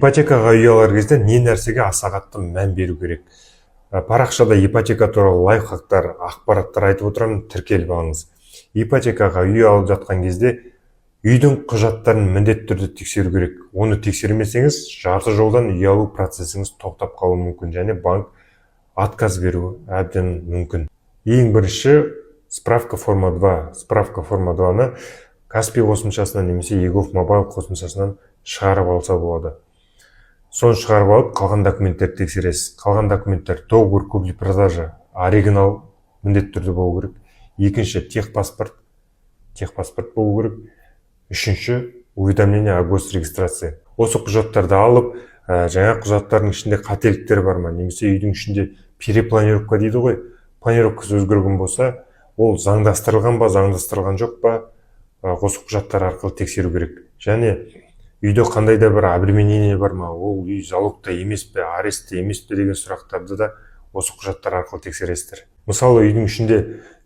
Ипотекаға үй алар кезде не нәрсеге аса қатты мән беру керек? Парақшада ипотека туралы лайфхактар, ақпараттар айтып отырамын, тіркеліп алыңыз. Ипотекаға үй алып жатқан кезде үйдің құжаттарын міндетті түрде тексеру керек. Оны тексермесеңіз, жарты жолдан үй алу процесіңіз тоқтап қалуы мүмкін, және банк отказ беруі әбден мүмкін. Ең бірінші справка форма 2. Справка форма 2-ны Каспий қосымшасынан немесе Егов мобайл қосымшасынан шығарып алса болады. Соны шығарып алып, қалған документтерді тексересіз. Қалған документтер договор купли-продажа, оригинал міндетті түрде болу керек. Екінші техпаспорт болу керек. Үшінші уведомление о госрегистрации. Осы құжаттарды алып, жаңа құжаттардың ішінде қателіктер бар ма, немесе үйдің ішінде перепланировка дейді ғой, планировкасы өзгерген болса, ол заңдастырылған ба, заңдастырылған жоқ па, осы құжаттар арқылы тексеру керек. Және үйде қандай да бір обременение бар ма, ол үй залогта емес пе, арестте емес пе деген сұрақтарды да осы құжаттар арқылы тексересіздер. Мысалы, үйдің ішінде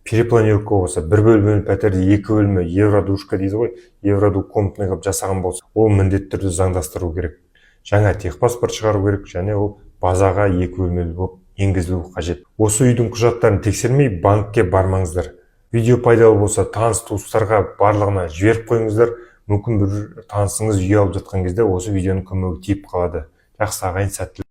перепланировка болса, бір бөлмелі пәтерде 2 бөлме евродушка дейді ғой, евроду комнатный қылып жасаған болса, ол міндетті түрде заңдастыру керек. Жаңа техпаспорт шығару керек, және ол базаға 2 бөлмелі болып енгізілуі қажет. Осы үйдің құжаттарын тексермей банкке бармаңыздар. Видео пайдалы болса, таныс туыстарға барлығына жіберіп қойыңыздар. Мүмкін бір танысыңыз үй алып жатқан кезде осы видеоның көмегі тиіп қалады. Жақсы, ағайын, сәттілік.